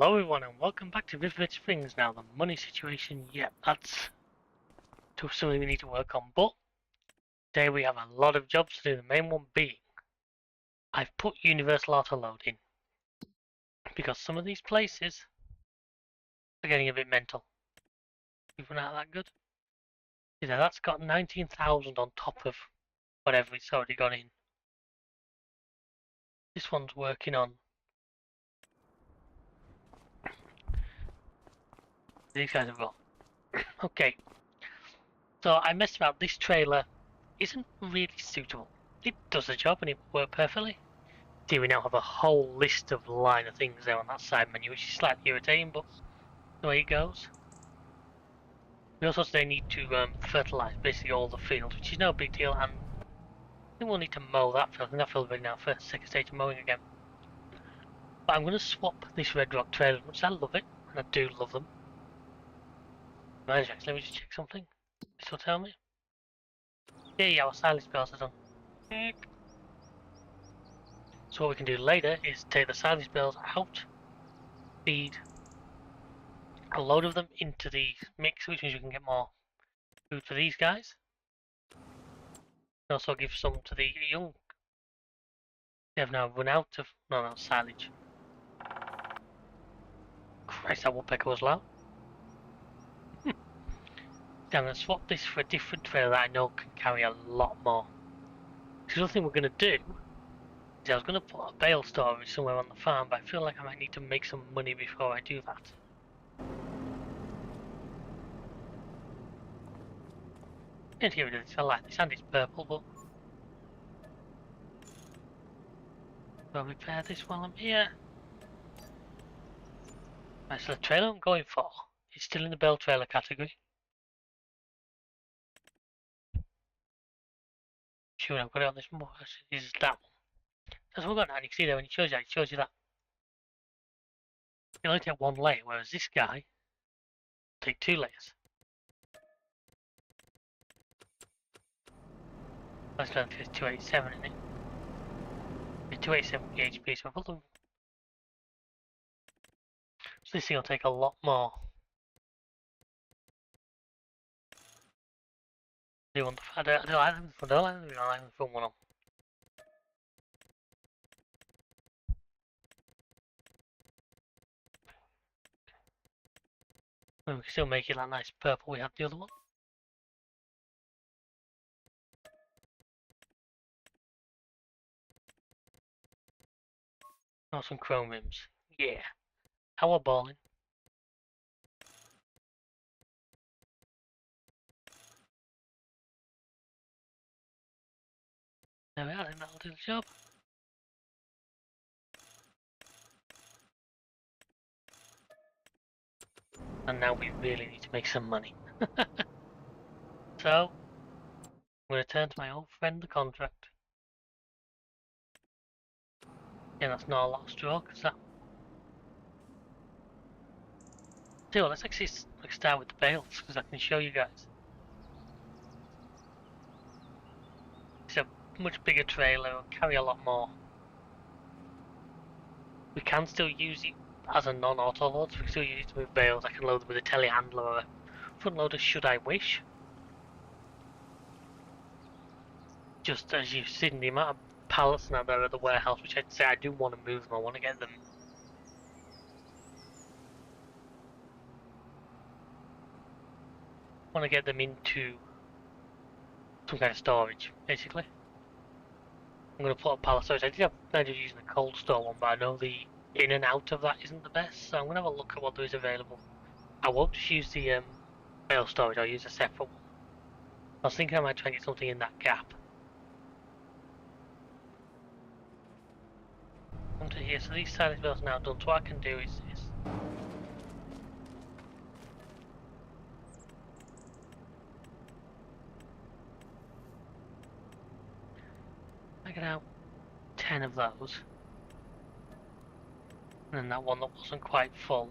Hello everyone and welcome back to Riverbend Springs. Now the money situation, that's something we need to work on, but today we have a lot of jobs to do, the main one being I've put Universal Auto Load in because some of these places are getting a bit mental. Even out that good. You know, that's got 19,000 on top of whatever it's already got in. This one's working on these guys have got. Okay, so I messed about. This trailer isn't really suitable. It does the job and it will work perfectly. See, we now have a whole list of line of things there on that side menu, which is slightly irritating, but the way it goes. We also today need to fertilise basically all the fields, which is no big deal, and I think we'll need to mow that field, and that field's ready now for second stage of mowing again. But I'm going to swap this Red Rock trailer, which I love it, and I do love them. Let me just check something. This will tell me. Yeah, our silage bells are done. So what we can do later is take the silage bells out, feed a load of them into the mix, which means we can get more food for these guys. And also give some to the young. They have now run out of silage. Christ, that woodpecker was loud. I'm going to swap this for a different trailer that I know can carry a lot more. The other thing we're going to do is I was going to put a bale storage somewhere on the farm, but I feel like I might need to make some money before I do that. And here it is. I like this, and it's purple, but I'll repair this while I'm here. Right, so the trailer I'm going for is still in the bale trailer category. Sure, I've got it on this more. This is that one. That's what we've got now, and you can see there when it shows you that. You only take one layer, whereas this guy will take 2 layers. That's going to 287 in it. 287 PHP, so I put them. So this thing will take a lot more. I don't like them, I don't like them for one on. We can still make it that nice purple we had the other one. Oh, some chrome rims. Yeah. How balling. There we are, I think that'll do the job. And now we really need to make some money. So, I'm going to turn to my old friend, the contract. Yeah, that's not a lot of straw, because that... So, let's actually start with the bales, because I can show you guys. It's a much bigger trailer, it'll carry a lot more. We can still use it as a non-auto load, so we can still use it to move bales. I can load them with a telehandler or a front loader should I wish. Just as you've seen the amount of pallets now there at the warehouse, which I'd say I do want to move them, I want to get them. I want to get them into some kind of storage, basically. I'm going to put a pallet storage. I did have an idea of using a cold store one, but I know the in and out of that isn't the best, so I'm going to have a look at what there is available. I won't just use the bale storage, I'll use a separate one. I was thinking I might try and get something in that gap. Onto here, so these silage bales are now done, so what I can do is I get out 10 of those. And then that one that wasn't quite full.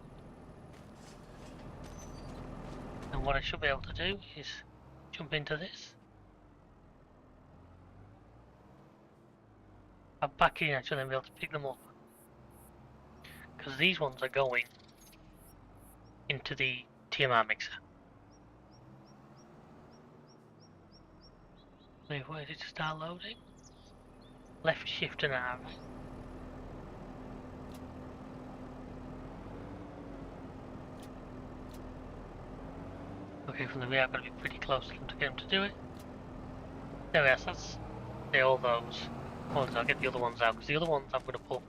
And what I should be able to do is jump into this. I'm back in, I should then be able to pick them up. because these ones are going into the TMR mixer. Wait, where did it start loading? Left shift and R. Okay, from the rear I've got to be pretty close to them to get them to do it. There we are, so that's all those. Ones, I'll get the other ones out, because the other ones I'm going to put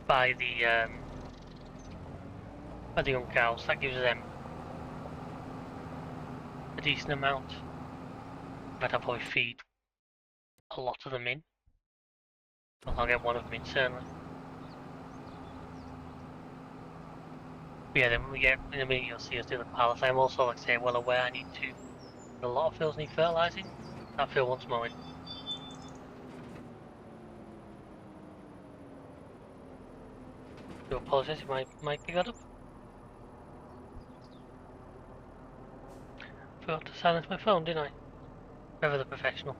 by the young cows. That gives them a decent amount. But I'll probably feed a lot of them in. Well, I'll get one of them in, certainly. But yeah, then when we get in a minute, you'll see us do the palace. I'm also, like I say, well aware I need to. A lot of fields need fertilising. That field wants mowing. Do apologise if my mic got up. Forgot to silence my phone, didn't I? Ever the professional.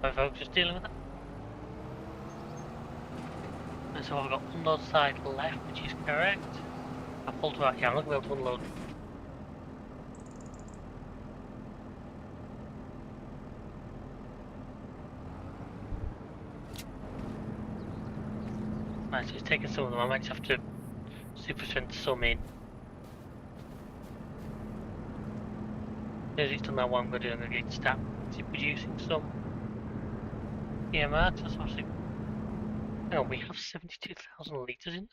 My folks just dealing with it. And so I've got unload side left, which is correct. I pulled right, yeah, I'm not going to be able to unload. Right, so it's taking some of them. I might just have to super strength some in. As it's done that one, I'm going to do, I'm going to get start producing some EMR. That's obviously. Hang on, we have 72,000 litres in there.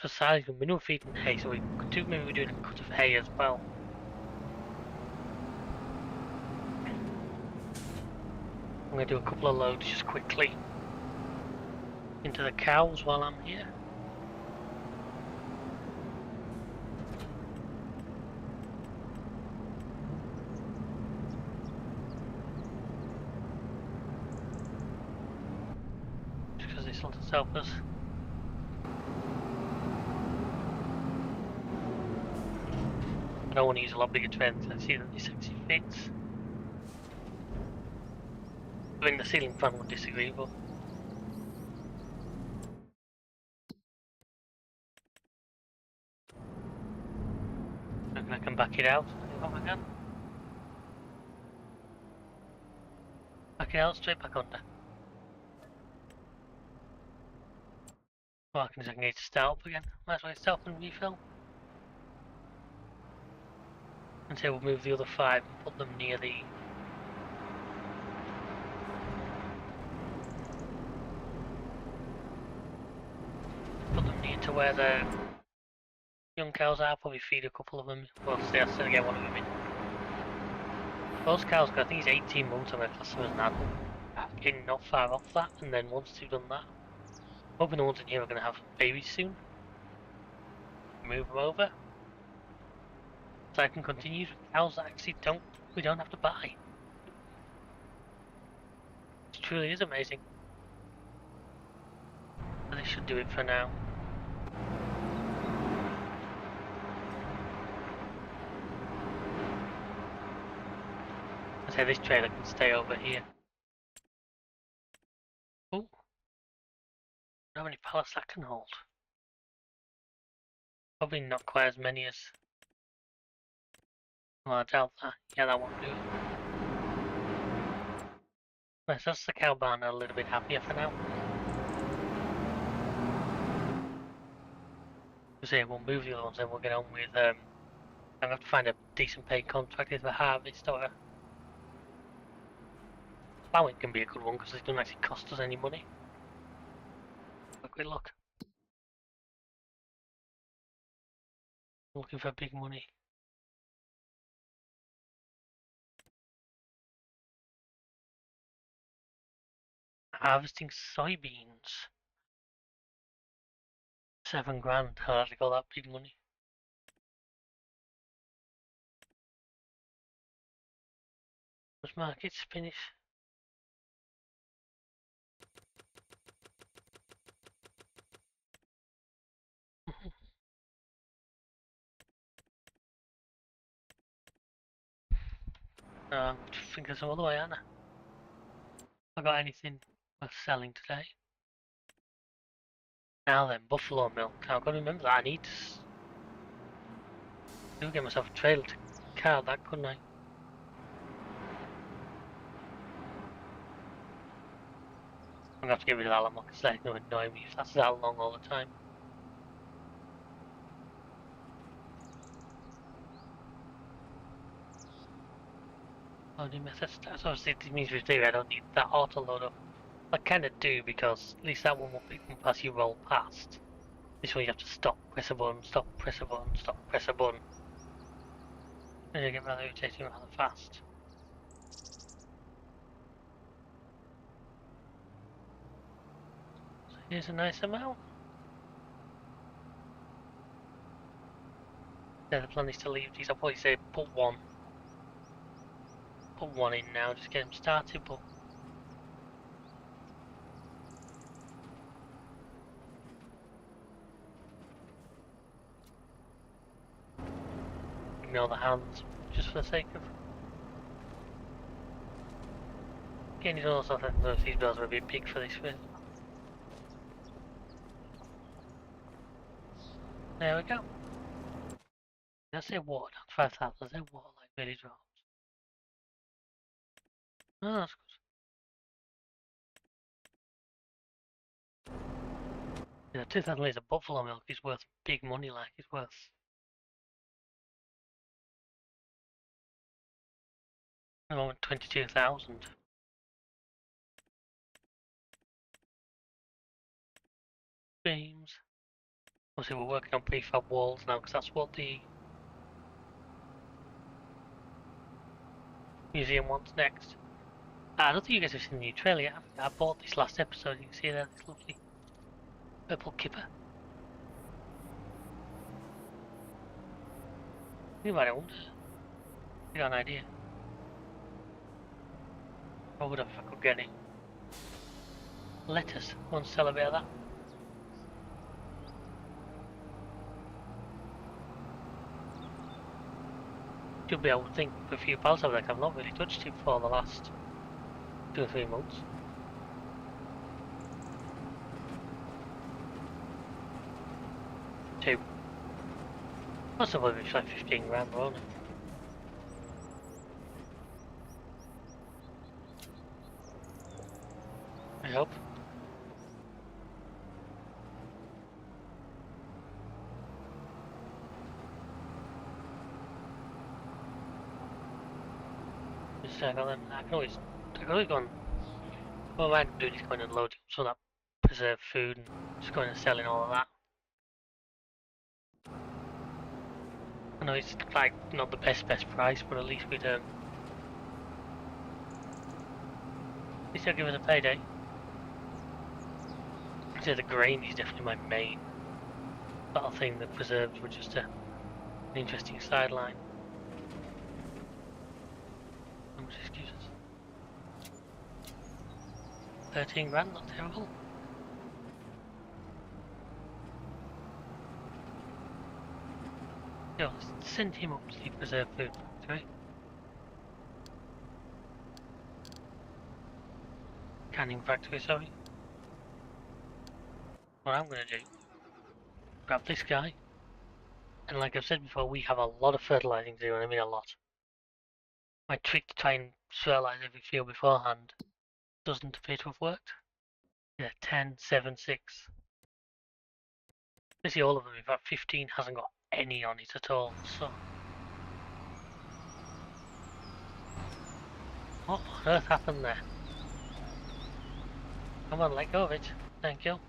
So size of minimum feed and hay, so we could do, maybe we're doing a cut of hay as well. I'm going to do a couple of loads just quickly into the cows while I'm here. Just because this will just help us. I don't want to use a lot bigger trends. I see that this actually fits. I mean, the ceiling fan would disagree, but I can back it out if I can. Back it out, straight back under. Well, I can get to start up again. Might as well start and refill. And say we'll move the other 5 and put them near the. Put them near to where the young cows are. Probably feed a couple of them. Well, stay outside and get one of them in. Those cows, I think it's 18 months on their class as an adult. Getting not far off that, and then once they've done that, hoping the ones in here are going to have babies soon. Move them over. So I can continue with cows that actually we don't have to buy. It truly is amazing. But this should do it for now. I say this trailer can stay over here. Oh, how many pallets that can hold? Probably not quite as many as. Well, I doubt that. Yeah, that won't do it. Right, so that's the cow barn a little bit happier for now. So we'll move the other ones, then we'll get on with. I'm gonna have to find a decent paid contract either harvest or a. Plowing can be a good one because it doesn't actually cost us any money. Have a quick look. Looking for big money. Harvesting soybeans. 7 grand. How did I got that big money? Was markets finish? Think of some other way, aren't I? I got anything worth selling today? Now then, buffalo milk. I've got to remember that I need to get myself a trailer to car that, couldn't I? I'm gonna have to get rid of that lot because that's gonna annoy me if that's that long all the time. Loading method starts. Obviously, it means with theory I don't need that auto load up. I kind of do because at least that one will pick them as you roll past. This one you have to stop, press a button, stop, press a button, stop, press a button. And you get rather irritating rather fast. So here's a nice amount. Yeah, the plan is to leave these. I'll probably say put one in now, just get them started, but ignore the hands just for the sake of getting it all sorted. I think these bells are a bit big for this bit. There we go. Let's say water down 5,000. Let's say water like really drops. Oh, that's good. Yeah, 2,000 litres of buffalo milk is worth big money, like it's worth. I want 22,000. Beams. Obviously, we're working on prefab walls now because that's what the museum wants next. I don't think you guys have seen the new trailer yet. I bought this last episode. You can see there, this lovely purple kipper. You might own it. You got an idea. I would have if I could get it. Lettuce. Want to sell a bit of that? Should be able to think with a few pals over there. I've not really touched it for the last 2 or 3 months. Two. That's probably like 15 grand, won't it? I hope. Just I can always go on. What I might do is going and load some of that preserved food and just going and selling all of that. I know it's like not the best price, but at least we'd at least they'll give us a payday. I'd say the grain is definitely my main little thing. The preserves were just an interesting sideline. How much excuses? 13 grand, not terrible. Yo, send him up to the preserved food factory. Canning factory, sorry. What I'm gonna do, grab this guy, and like I've said before, we have a lot of fertilising to do, and I mean a lot. My trick to try and fertilise every field beforehand doesn't appear to have worked. Yeah, 10, 7, 6. Basically all of them, in fact 15 hasn't got any on it at all, so... What on earth happened there? Come on, let go of it. Thank you.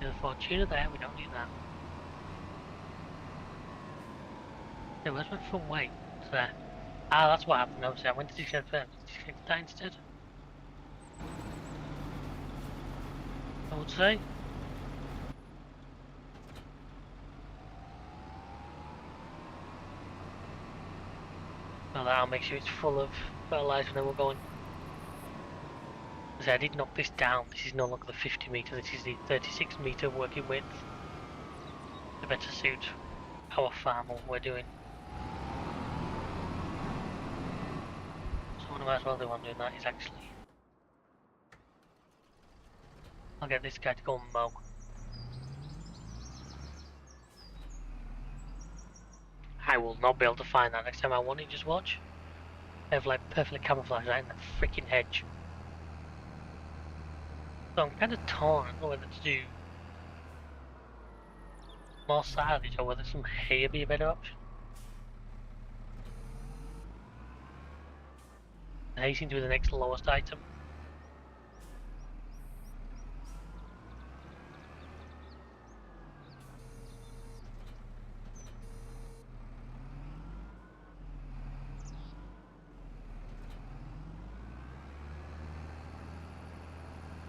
the Fortuna there, we don't need that. Yeah, where's my front weight? It's there. Ah, that's what happened, obviously. I went to disconnect first. Disconnect that instead. I would say. Well, that'll make sure it's full of fertilizer and then we're going. As I did knock this down. This is no longer the 50 metre, this is the 36 metre working width. To better suit our farm and what we're doing. So what I might as well do while I'm doing that is actually... I'll get this guy to go and mow. I will not be able to find that next time I want it, just watch. I have like perfectly camouflaged right in the freaking hedge. So I'm kind of torn, I don't know whether to do more silage or whether some hay would be a better option. The hay seems to be the next lowest item.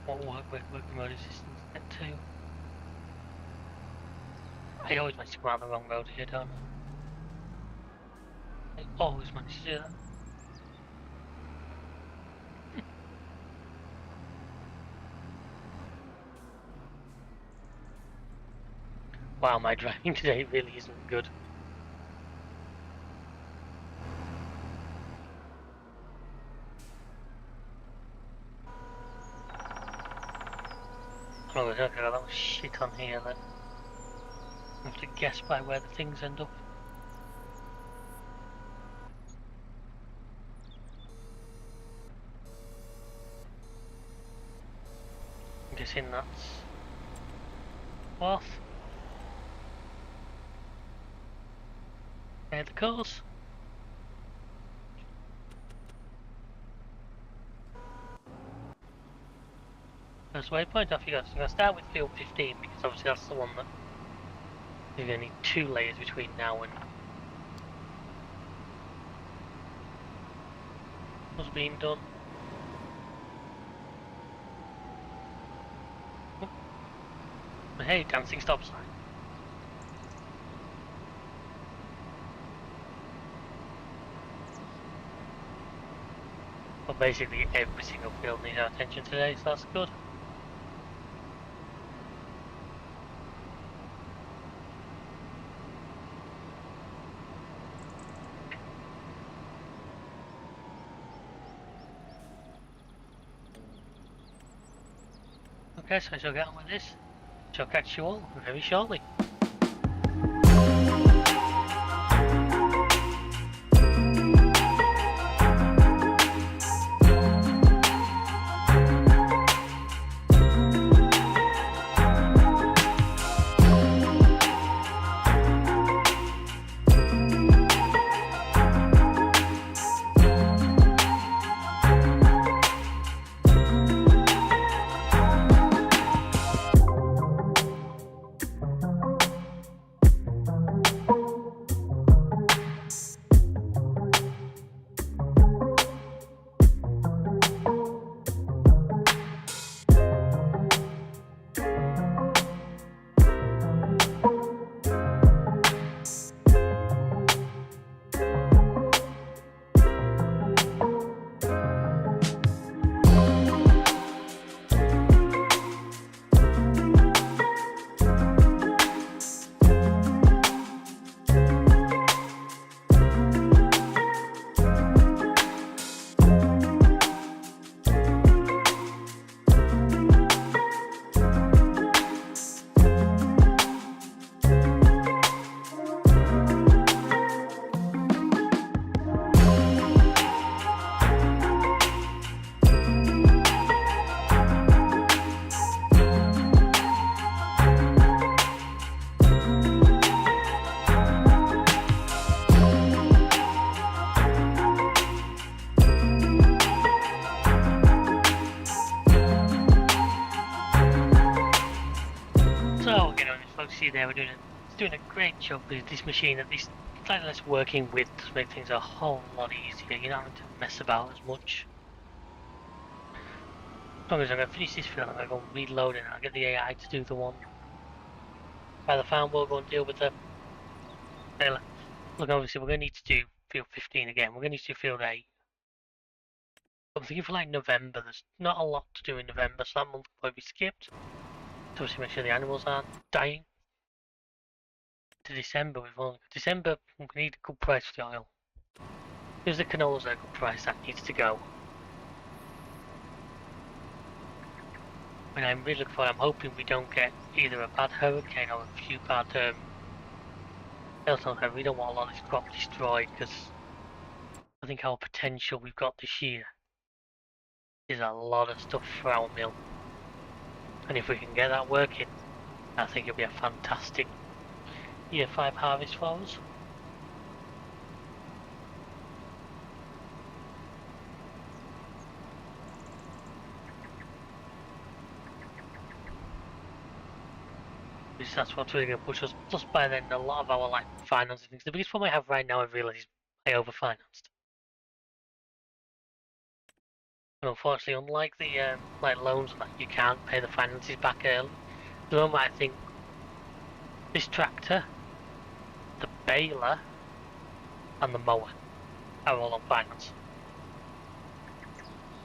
What work mode is this set to? I always manage to come out the wrong road here, don't I? I always manage to do that. Wow, my driving today really isn't good. Oh, okay, I got that much shit on here that I have to guess by where the things end up. I'm guessing that's off. There the course. First waypoint off you go. So I'm going to start with field 15 because obviously that's the one that you're going to need 2 layers between now and what's being done. Oh. Hey, dancing stop sign. But basically every single field needs our attention today, so that's good. Okay, so I shall get on with this. Shall catch you all very shortly. there, it's doing a great job with this machine. At least slightly less working with to make things a whole lot easier. You're not having to mess about as much. As long as I'm going to finish this field, I'm going to go and reload it. I'll get the AI to do the one by the farm. We'll go and deal with the trailer. Look, obviously we're going to need to do field 15 again. We're going to need to do field 8. I'm thinking for like November. There's not a lot to do in November, so that month will probably be skipped. So obviously make sure the animals aren't dying. To December, December. We need a good price for the oil. Because the canola's at a good price, that needs to go. And I'm really looking for. I'm hoping we don't get either a bad hurricane or a few bad hailstones. We don't want a lot of this crop destroyed because I think our potential we've got this year is a lot of stuff for our mill. And if we can get that working, I think it'll be a fantastic year 5 harvest for us. Because that's what's really going to push us. Plus by then a lot of our like financing things. The biggest problem I have right now I've realised is I overfinanced. And unfortunately, unlike the like loans and that, you can't pay the finances back early. At the moment I think this tractor, the baler and the mower are all on finance.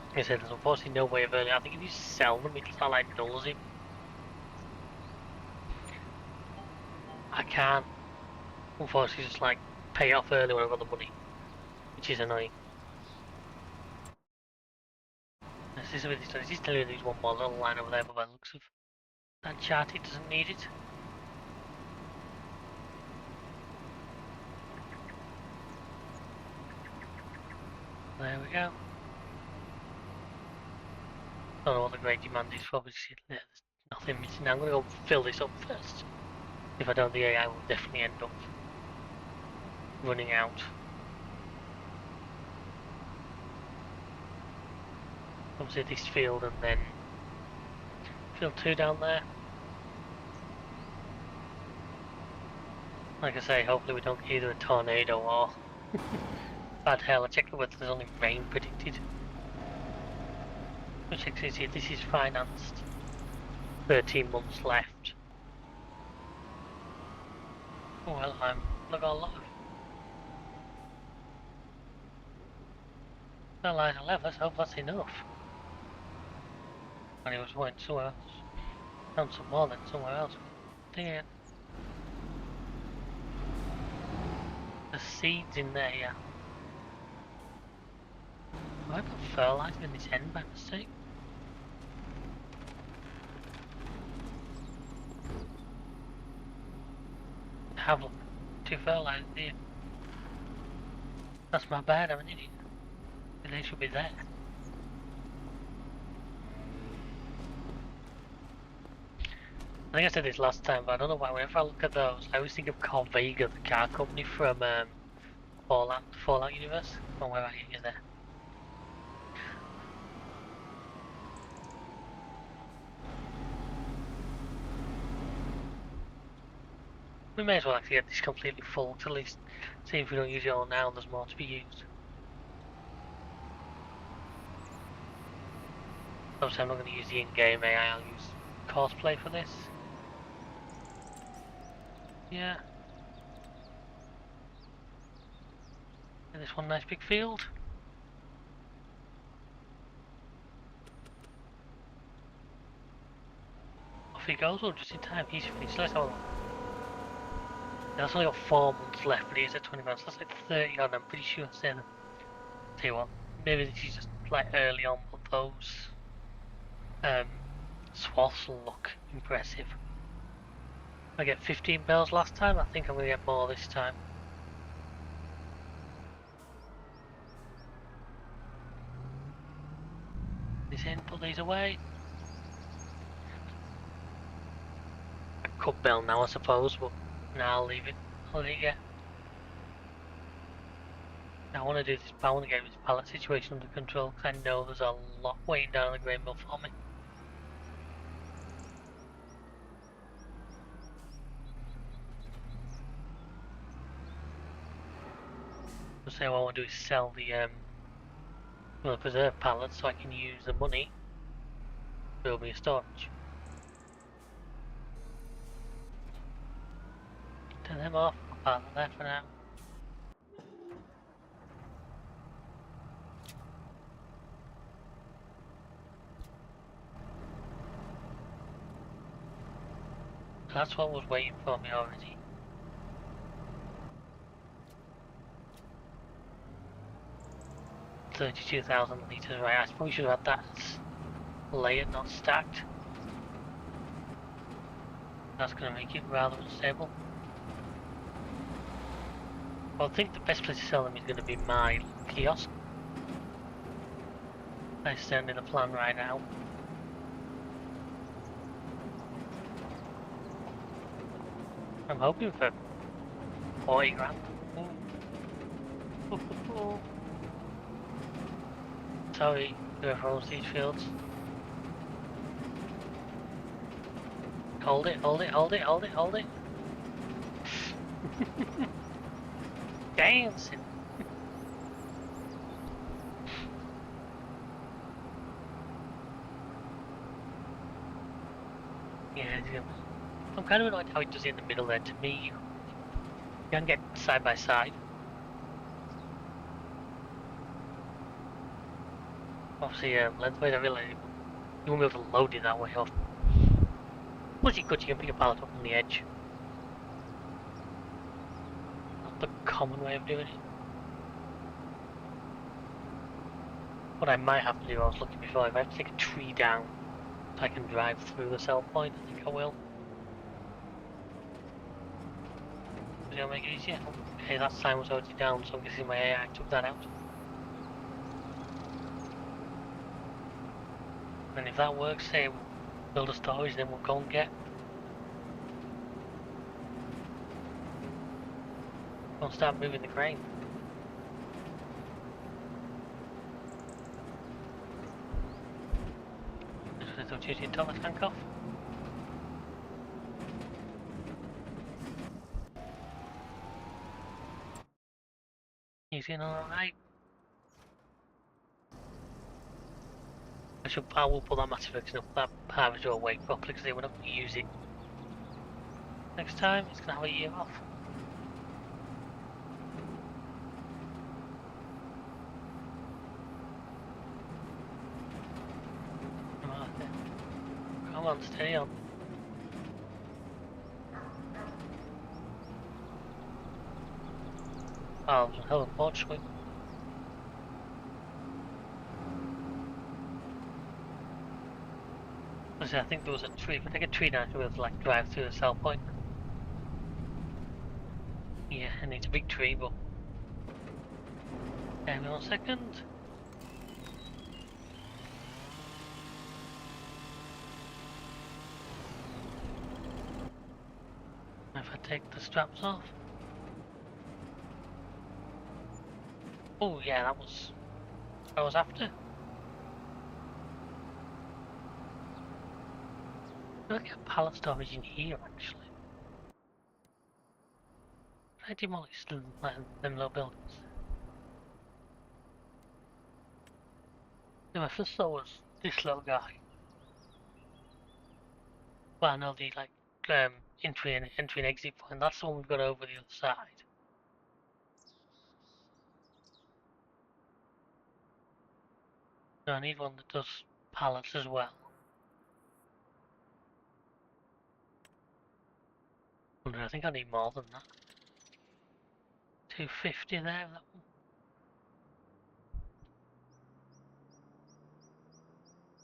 Like I said, there's unfortunately no way of earning. I think if you sell them, it's not like nulls it. I can't, unfortunately, just like pay off early when I've got the money, which is annoying. This is what he's done. He's telling me there's one more little line over there, but by the looks of that chart, it doesn't need it. There we go. Don't know what the great demand is for, but there's nothing missing. I'm going to go fill this up first. If I don't, the AI will definitely end up running out. Obviously this field and then field 2 down there. Like I say, hopefully we don't get either a tornado or bad hail. I checked the weather, there's only rain predicted. Which actually see this is financed. 13 months left. Oh well, I'm not got a lot of fertilizer left. Let's hope that's enough. And it was going somewhere else. Found some more than somewhere else. Dang it. The seeds in there, yeah. Have I put fertilizer in this end by mistake? I have 2 fertilizers here. That's my bad, I'm an idiot. They should be there. I think I said this last time, but I don't know why. Whenever I look at those, I always think of Corvega, the car company from Fallout universe. Oh, where are you? You're there. We may as well actually get this completely full to at least see if we don't use it all now and there's more to be used. Obviously I'm not going to use the in-game AI, I'll use cosplay for this. Yeah. And this one nice big field. Off he goes, or just in time, he's finished. Let's have a look. That's only got 4 months left, but he's at 20 months. That's like 30 on, I'm pretty sure. Tell you what, maybe this is just like early on, but those swaths look impressive. I get 15 bells last time, I think I'm going to get more this time. This in, put these away. I could bell now I suppose, but now I'll leave it. I'll let it get. Now I want to do this, I want to get this pallet situation under control because I know there's a lot waiting down the grain mill for me. So what I want to do is sell the preserve pallets so I can use the money to build me a storage. Turn them off, I'll park them there for now. That's what was waiting for me already. $32,000 litres, right? I suppose we should have had that layered, not stacked. That's going to make it rather unstable. I think the best place to sell them is going to be my kiosk. That's certainly the plan right now. I'm hoping for 40 grand. Ooh. Sorry, whoever owns these fields. Hold it, hold it, hold it, hold it, hold it. Dancing. Yeah, I'm kind of annoyed how it does it in the middle there. To me, you can get side by side. Obviously, lengthways, I realize you won't be able to load it that way off. Once you could, you can pick a pallet up on the edge. Not the common way of doing it. What I might have to do, I was looking before, if I have to take a tree down so I can drive through the sell point, I think I will. It'll make it easier. Okay, that sign was already down, so I'm guessing my AI took that out. And if that works, say we'll build a storage, then we'll go and get. We'll start moving the crane. Just a duty until the tank off. He's in alright. I will put that massive extension up that harvester away properly because we're not going to use it. Next time, it's going to have a year off. Come on, stay on. Oh, there's a hell of a port swing. I think there was a tree. If I take a tree down, we'll like drive through the sell point. Yeah, it needs a big tree, but. Hang on 1 second. If I take the straps off. Oh yeah, that was what I was after. Look at pallet storage in here actually. I demolished them little buildings. Yeah, my first thought was this little guy. Well, I know the like entry and exit point. That's the one we've got over the other side. So I need one that does pallets as well. I think I need more than that. 250 there, that one.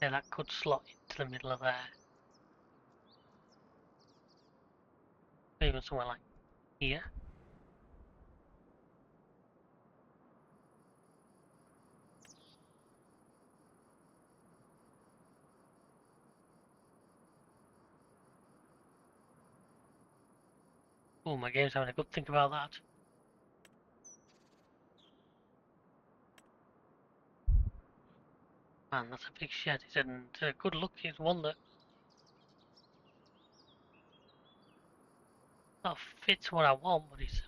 Yeah, that could slot into the middle of there. Even somewhere like here. Oh, my game's having a good think about that. Man, that's a big shed. It's a good look. It's one that not fits what I want, but it's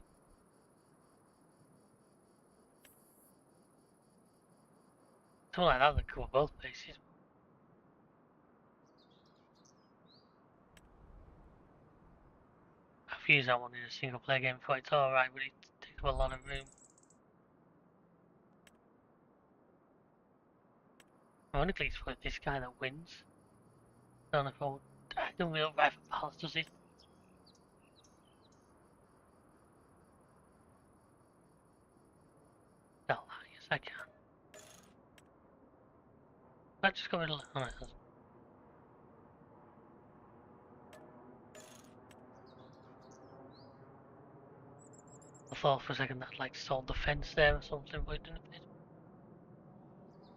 Something like that that cover both bases. I've used that one in a single player game before. It's alright, but it takes up a lot of room. Ironically, it's for this guy that wins. I don't know if I don't know if Palace does it. No, yes I can. Let's just go rid of it. Oh, I thought for a second that like solved the fence there or something, but it didn't.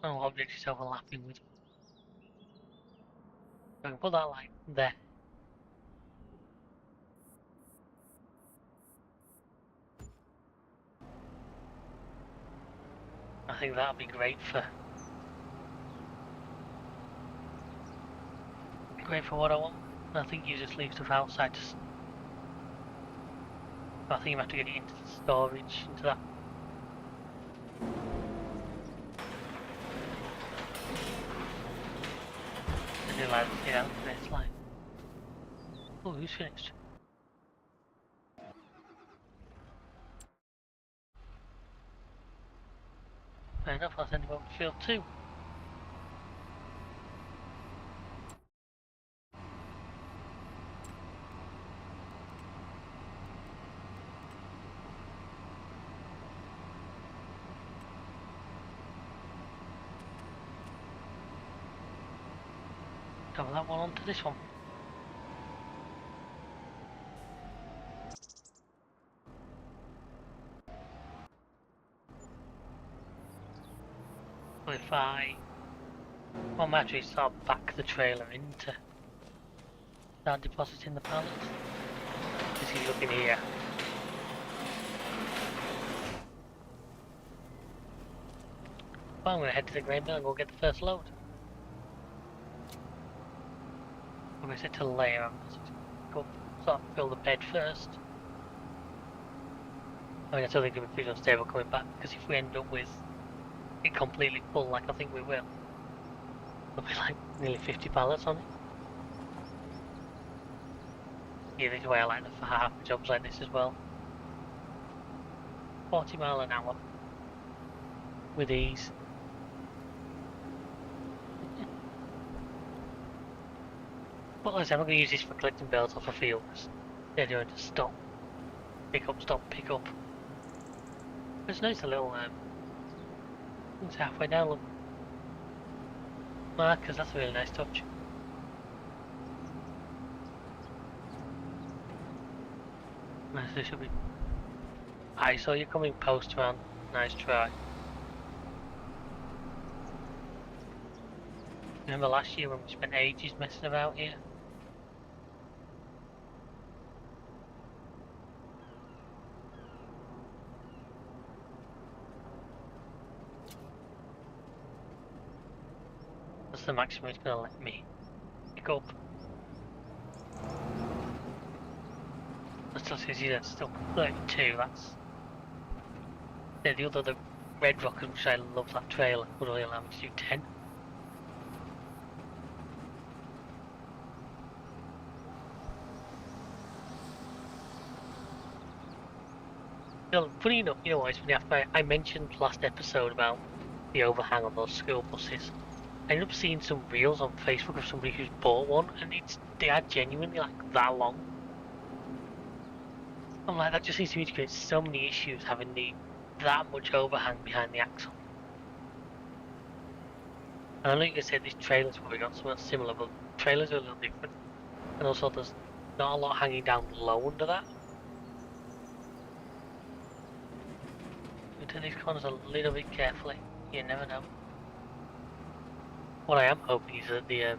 No objects is overlapping with. I can put that like there. I think that'll be great for what I want. I think you just leave stuff outside. I think you have to get it into the storage, into that. I do like to see that it's like. Oh, who's finished? Fair enough, I'll send him over to field 2. Cover that one onto this one. So if I actually start back the trailer into start depositing the pallets. Is he looking here? Well, I'm going to head to the grain mill and go get the first load. I'm going to set to layer. I'm going to go sort of fill the bed first. I mean, I still think it'll be pretty unstable coming back, because if we end up with it completely full, like I think we will, there'll be like nearly 50 pallets on it. Yeah, this is why I like the for half jobs like this as well. 40 mile an hour with ease. But like I said, I'm not going to use this for collecting bales off a field, because they're doing to stop, pick up, pick up. It's nice, a little it's halfway down, look. Markers, that's a really nice touch. Nice, this should be. I saw you coming, postman. Nice try. Remember last year when we spent ages messing about here? That's the maximum it's going to let me pick up. That still says you that's still 32, that's... Yeah, the Red Rockers, which I love that trailer, would only allow me to do 10. Still, funny enough, you know what, it's funny, after I mentioned last episode about the overhang on those school buses, I ended up seeing some reels on Facebook of somebody who's bought one, and they are genuinely like that long. I'm like, that just seems to me to create so many issues having that much overhang behind the axle. And I know you can say these trailers probably got something similar, but trailers are a little different. And also there's not a lot hanging down low under that. We do these corners a little bit carefully, you never know. What I am hoping is that the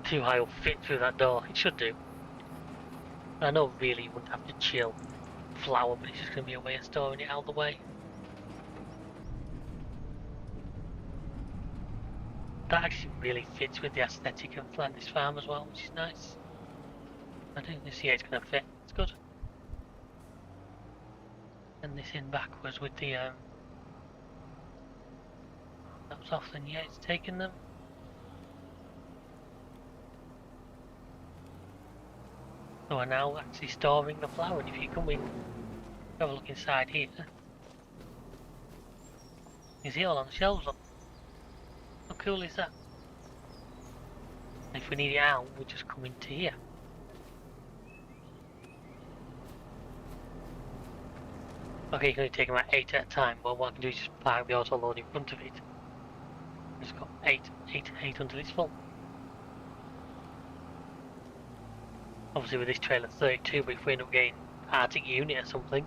too high will fit through that door. It should do. I know really you wouldn't have to chill flour, but it's just going to be a way of storing it out of the way. That actually really fits with the aesthetic of this farm as well, which is nice. I think this here it's going to fit. It's good. And this in backwards with the drops off, then yeah, it's taking them. So we're now actually storing the flour, and if you come in, have a look inside here, you see it all on the shelves up. How cool is that? And if we need it out, we just come into here. Okay, you can only take them at 8 at a time, but what I can do is just park the auto load in front of it. Just got 8 until it's full. Obviously with this trailer 32, but if we end up getting Arctic unit or something,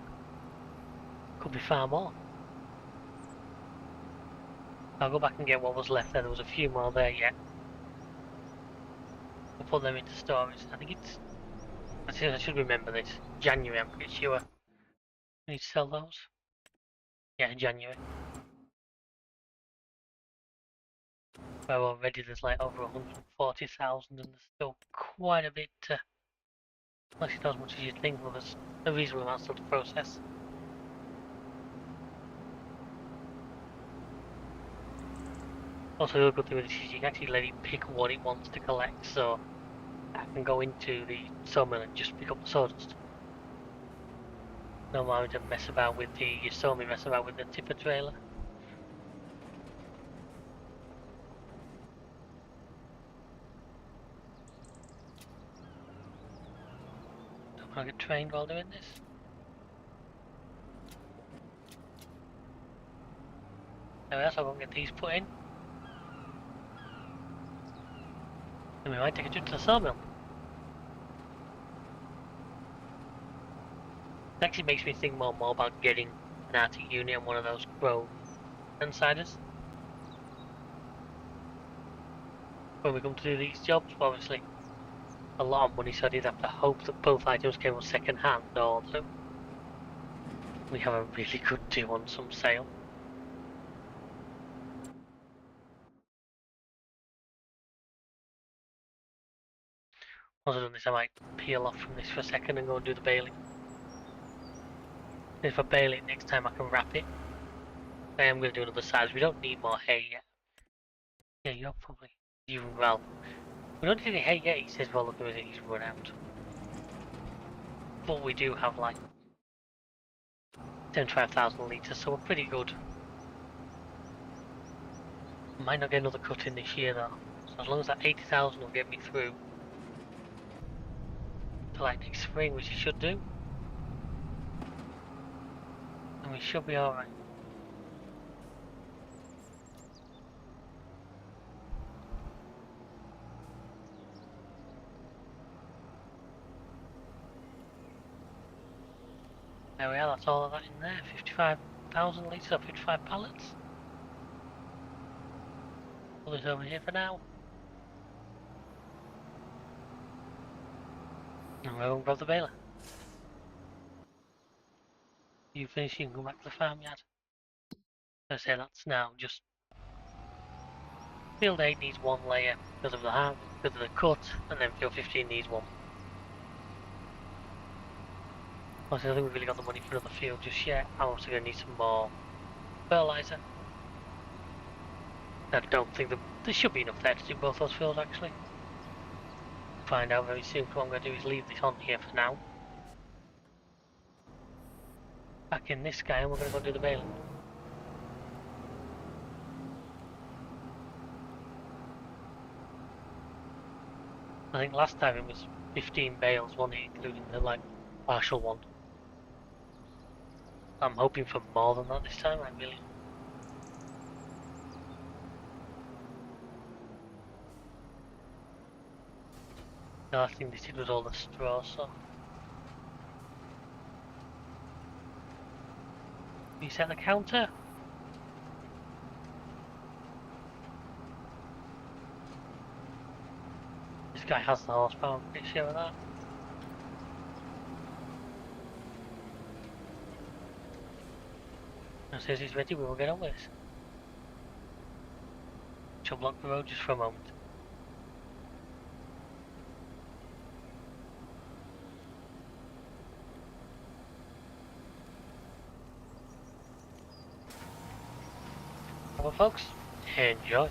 could be far more. I'll go back and get what was left there. There was a few more there yet. We'll put them into storage. I think it's... I should remember this. January, I'm pretty sure. We need to sell those. Yeah, in January. Where already there's like over 140,000 and there's still quite a bit to... Actually not as much as you'd think, but there's a reasonable amount still to process. Also, the good thing with this is you can actually let it pick what it wants to collect, so I can go into the sawmill and just pick up the sawdust. No more to mess about with the sawmill, mess about with the tipper trailer. Don't want to get trained while doing this. Anyway, that's how I'm going to get these put in. Then we might take a trip to the sawmill. It actually makes me think more and more about getting an Arctic unit and one of those Crow insiders. When we come to do these jobs, obviously a lot of money, so I'd either have to hope that both items came on second hand or that we have a really good deal on some sale. Once I've done this, I might peel off from this for a second and go and do the baling. If I bale it next time, I can wrap it. I am going to do another size. We don't need more hay yet. Yeah, you're probably... well, we don't need any hay yet, he says, well, look at it, he's run out. But we do have like 75,000 litres, so we're pretty good. Might not get another cut in this year though. So as long as that 80,000 will get me through to like next spring, which it should do, and we should be alright. There we are, that's all of that in there. 55,000 litres or 55 pallets. Pull this over here for now. And we'll grab the baler. You finish, you can go back to the farmyard. I say that's now just... Field 8 needs one layer because of the cut, and then field 15 needs one. Obviously, I don't think we've really got the money for another field just yet. I'm also going to need some more fertiliser. I don't think there should be enough there to do both those fields actually. Find out very soon. What I'm going to do is leave this on here for now. Back in this guy and we're going to go do the baling. I think last time it was 15 bales, wasn't it, including the like partial one. I'm hoping for more than that this time, I really. The last thing they did was all the straw, so. Reset the counter. This guy has the horsepower, I'm pretty sure of that. As soon as he's ready, we will get on with this. Shall block the road just for a moment. Well, folks, Enjoy.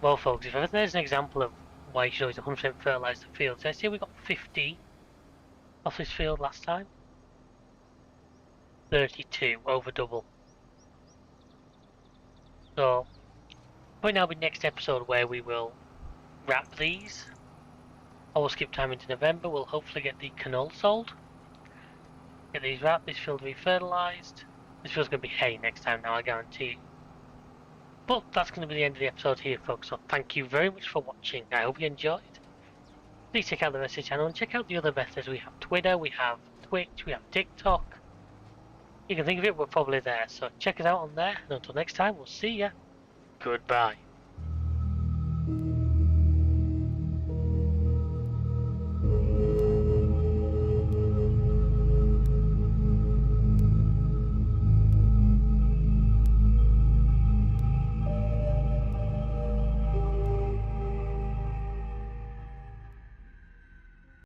Well, folks, if there's an example of why you should always 100% fertilise the field, so I see we got 15 off this field last time. 32, over double. So, probably now be next episode where we will wrap these. I will skip time into November. We'll hopefully get the canola sold. Get these wrapped, this field to be fertilised. This field's going to be hay next time now, I guarantee you. But that's going to be the end of the episode here, folks. So thank you very much for watching. I hope you enjoyed. Please check out the rest of the channel and check out the other methods. We have Twitter, we have Twitch, we have TikTok. You can think of it, we're probably there. So check us out on there. And until next time, we'll see ya. Goodbye.